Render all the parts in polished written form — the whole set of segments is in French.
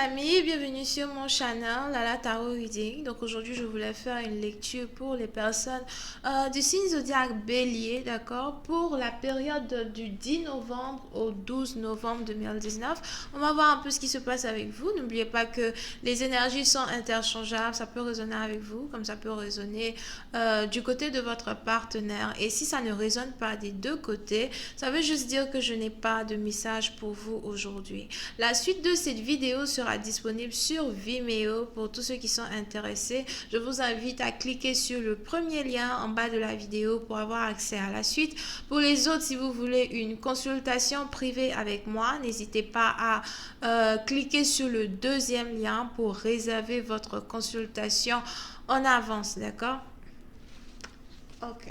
amis, bienvenue sur mon channel Lala Tarot Reading. Donc aujourd'hui je voulais faire une lecture pour les personnes du signe zodiaque Bélier, d'accord, pour la période du 10 novembre au 12 novembre 2019. On va voir un peu ce qui se passe avec vous. N'oubliez pas que les énergies sont interchangeables, ça peut résonner avec vous comme ça peut résonner du côté de votre partenaire. Et si ça ne résonne pas des deux côtés, ça veut juste dire que je n'ai pas de message pour vous aujourd'hui. La suite de cette vidéo sera disponible sur Vimeo pour tous ceux qui sont intéressés. Je vous invite à cliquer sur le premier lien en bas de la vidéo pour avoir accès à la suite. Pour les autres, si vous voulez une consultation privée avec moi, n'hésitez pas à cliquer sur le deuxième lien pour réserver votre consultation en avance, d'accord? Ok.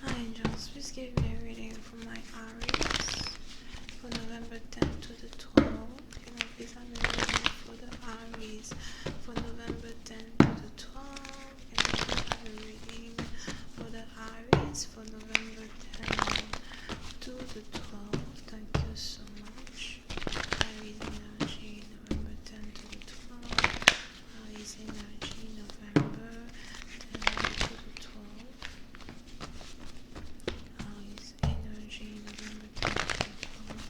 Hi angels, please give me a reading for my Aries for November 10th to the 12th. Can I please have a reading for the Aries for November 10th to the 12th? Can I please have a reading for the Aries for November 10th to the 12th? Thank you so much. Aries energy November 10th to the 12th. Aries energy November 10th to the 12th. Aries energy November 10th to the 12th.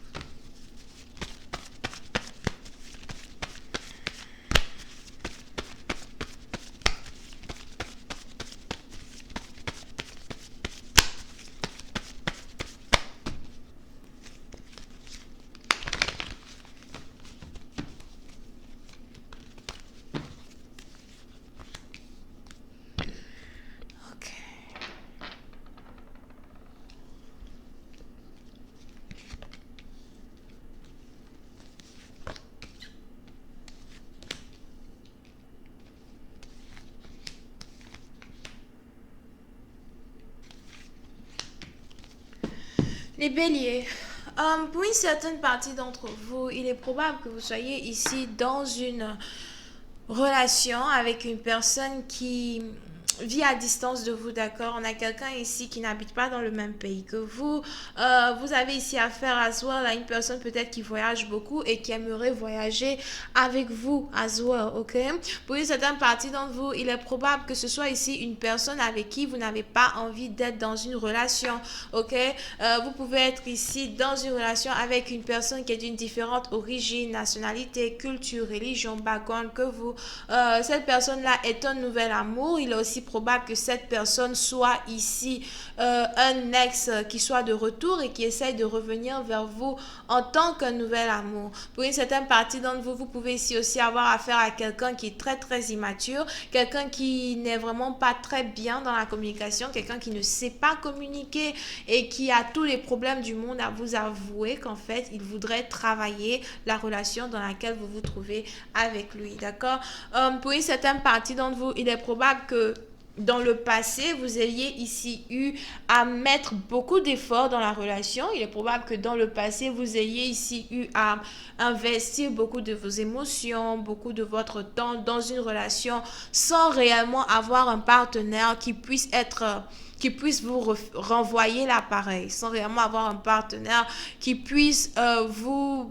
Okay. Les béliers, pour une certaine partie d'entre vous, il est probable que vous soyez ici dans une relation avec une personne qui vit à distance de vous, d'accord? On a quelqu'un ici qui n'habite pas dans le même pays que vous. Vous avez ici affaire as well à une personne peut-être qui voyage beaucoup et qui aimerait voyager avec vous as well, ok? Pour une certaine partie d'entre vous, il est probable que ce soit ici une personne avec qui vous n'avez pas envie d'être dans une relation, ok? Vous pouvez être ici dans une relation avec une personne qui est d'une différente origine, nationalité, culture, religion, background que vous. Cette personne-là est un nouvel amour. Il est aussi probable que cette personne soit ici un ex qui soit de retour et qui essaye de revenir vers vous en tant qu'un nouvel amour. Pour une certaine partie d'entre vous, vous pouvez ici aussi avoir affaire à quelqu'un qui est très très immature, quelqu'un qui n'est vraiment pas très bien dans la communication, quelqu'un qui ne sait pas communiquer et qui a tous les problèmes du monde à vous avouer qu'en fait, il voudrait travailler la relation dans laquelle vous vous trouvez avec lui, d'accord? Pour une certaine partie d'entre vous, il est probable que dans le passé, vous ayez ici eu à mettre beaucoup d'efforts dans la relation. Il est probable que dans le passé, vous ayez ici eu à investir beaucoup de vos émotions, beaucoup de votre temps dans une relation sans réellement avoir un partenaire qui puisse vous renvoyer l'appareil, sans réellement avoir un partenaire qui puisse vous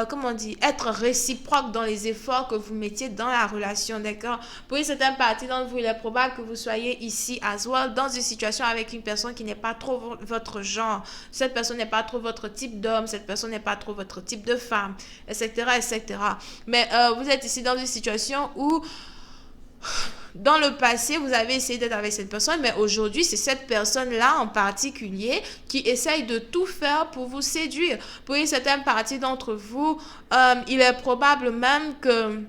comment on dit, être réciproque dans les efforts que vous mettiez dans la relation, d'accord? Pour une certaine partie d'entre vous, il est probable que vous soyez ici as well dans une situation avec une personne qui n'est pas trop votre genre. Cette personne n'est pas trop votre type d'homme, cette personne n'est pas trop votre type de femme, etc., etc. Mais vous êtes ici dans une situation où dans le passé, vous avez essayé d'être avec cette personne, mais aujourd'hui, c'est cette personne-là en particulier qui essaye de tout faire pour vous séduire. Pour une certaine partie d'entre vous, il est probable même que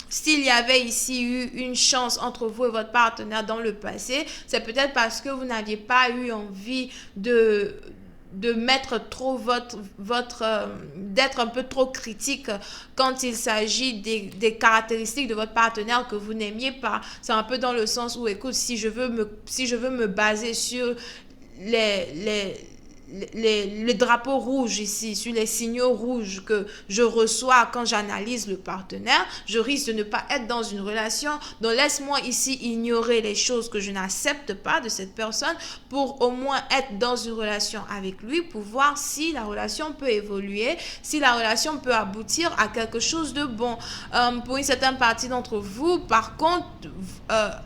s'il y avait ici eu une chance entre vous et votre partenaire dans le passé, c'est peut-être parce que vous n'aviez pas eu envie de mettre trop d'être un peu trop critique quand il s'agit des caractéristiques de votre partenaire que vous n'aimiez pas. C'est un peu dans le sens où, écoute, si je veux me baser sur les les drapeaux rouges ici, sur les signaux rouges que je reçois quand j'analyse le partenaire, je risque de ne pas être dans une relation. Donc laisse-moi ici ignorer les choses que je n'accepte pas de cette personne pour au moins être dans une relation avec lui, pour voir si la relation peut évoluer, si la relation peut aboutir à quelque chose de bon. Pour une certaine partie d'entre vous, par contre,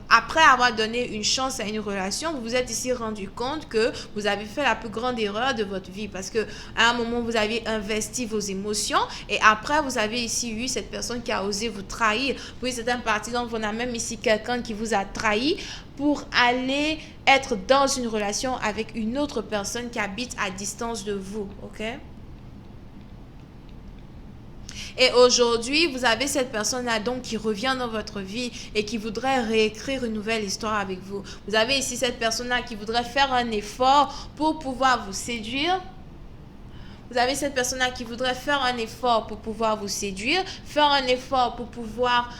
après avoir donné une chance à une relation, vous vous êtes ici rendu compte que vous avez fait la plus grande erreur de votre vie, parce que à un moment vous avez investi vos émotions et après vous avez ici eu cette personne qui a osé vous trahir. Pour une certaine partie, donc on a même ici quelqu'un qui vous a trahi pour aller être dans une relation avec une autre personne qui habite à distance de vous, ok? Et aujourd'hui, vous avez cette personne-là donc qui revient dans votre vie et qui voudrait réécrire une nouvelle histoire avec vous. Vous avez ici cette personne-là qui voudrait faire un effort pour pouvoir vous séduire. Vous avez cette personne-là qui voudrait faire un effort pour pouvoir vous séduire, faire un effort pour pouvoir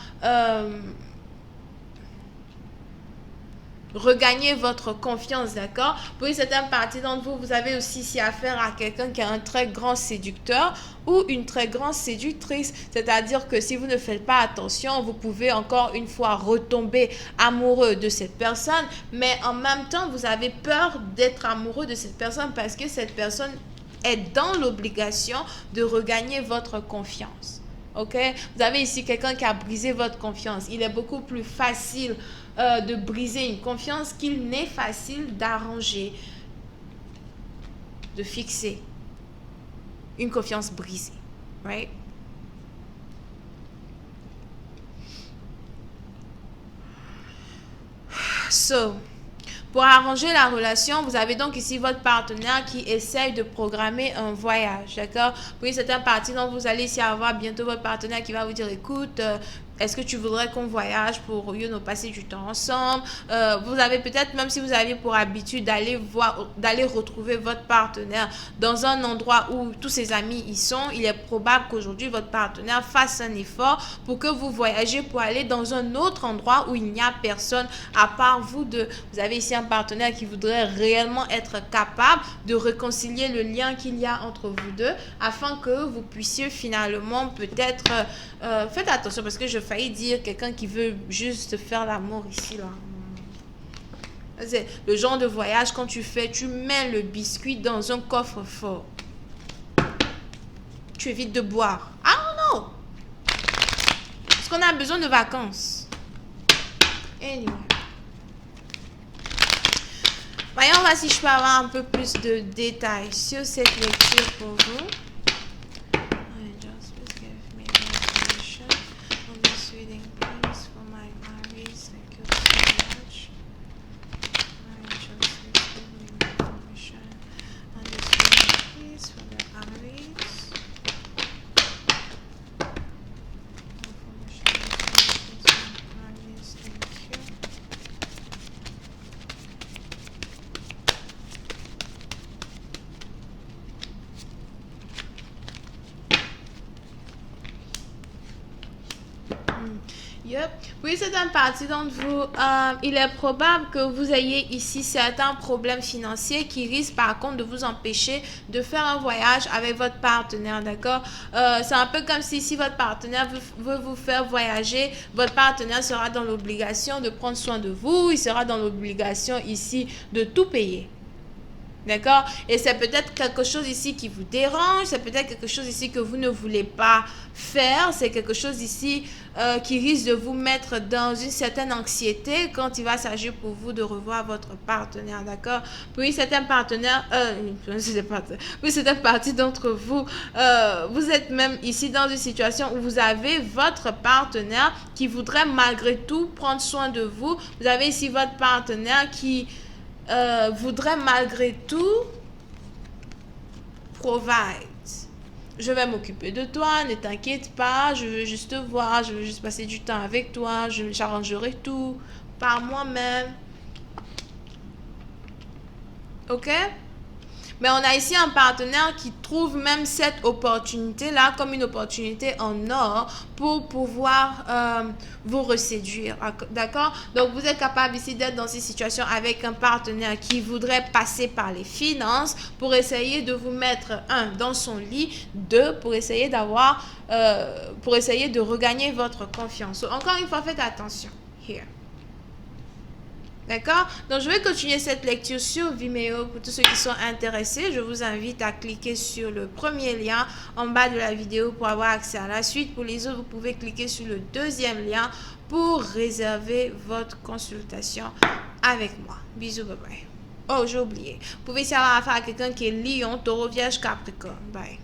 regagner votre confiance, d'accord? Pour une certaine partie d'entre vous, vous avez aussi ici affaire à quelqu'un qui est un très grand séducteur ou une très grande séductrice. C'est-à-dire que si vous ne faites pas attention, vous pouvez encore une fois retomber amoureux de cette personne, mais en même temps, vous avez peur d'être amoureux de cette personne parce que cette personne est dans l'obligation de regagner votre confiance. Ok? Vous avez ici quelqu'un qui a brisé votre confiance. Il est beaucoup plus facile de briser une confiance qu'il n'est facile d'arranger, de fixer une confiance brisée. Right? So, pour arranger la relation, vous avez donc ici votre partenaire qui essaye de programmer un voyage, d'accord? Pour une certaine partie, donc vous allez ici avoir bientôt votre partenaire qui va vous dire, écoute, est-ce que tu voudrais qu'on voyage pour passer du temps ensemble? Vous avez peut-être, même si vous avez pour habitude d'aller retrouver votre partenaire dans un endroit où tous ses amis y sont, il est probable qu'aujourd'hui votre partenaire fasse un effort pour que vous voyagez pour aller dans un autre endroit où il n'y a personne à part vous deux. Vous avez ici un partenaire qui voudrait réellement être capable de réconcilier le lien qu'il y a entre vous deux afin que vous puissiez finalement peut-être... faites attention parce que je failli dire quelqu'un qui veut juste faire l'amour ici là. C'est le genre de voyage quand tu mets le biscuit dans un coffre-fort. Tu évites de boire. I don't know. Parce qu'on a besoin de vacances. Anyway. Voyons voir si je peux avoir un peu plus de détails sur cette lecture pour vous. Yep. Oui, c'est une partie d'entre vous. Il est probable que vous ayez ici certains problèmes financiers qui risquent par contre de vous empêcher de faire un voyage avec votre partenaire, d'accord? C'est un peu comme si votre partenaire veut vous faire voyager, votre partenaire sera dans l'obligation de prendre soin de vous, il sera dans l'obligation ici de tout payer. D'accord? Et c'est peut-être quelque chose ici qui vous dérange, c'est peut-être quelque chose ici que vous ne voulez pas faire, c'est quelque chose ici qui risque de vous mettre dans une certaine anxiété quand il va s'agir pour vous de revoir votre partenaire, d'accord? Pour une certaine partenaire, pour une certaine partie d'entre vous, vous êtes même ici dans une situation où vous avez votre partenaire qui voudrait malgré tout prendre soin de vous. Vous avez ici votre partenaire qui voudrait malgré tout provide. Je vais m'occuper de toi, ne t'inquiète pas, je veux juste te voir, je veux juste passer du temps avec toi, j'arrangerai tout par moi-même. Ok? Mais on a ici un partenaire qui trouve même cette opportunité-là comme une opportunité en or pour pouvoir vous reséduire. D'accord? Donc, vous êtes capable ici d'être dans cette situation avec un partenaire qui voudrait passer par les finances pour essayer de vous mettre, un, dans son lit, deux, pour essayer pour essayer de regagner votre confiance. So, encore une fois, faites attention. Here. D'accord? Donc, je vais continuer cette lecture sur Vimeo pour tous ceux qui sont intéressés. Je vous invite à cliquer sur le premier lien en bas de la vidéo pour avoir accès à la suite. Pour les autres, vous pouvez cliquer sur le deuxième lien pour réserver votre consultation avec moi. Bisous, bye bye. Oh, j'ai oublié. Vous pouvez aussi avoir affaire à quelqu'un qui est Lion, Taureau, Vierge, Capricorne. Bye.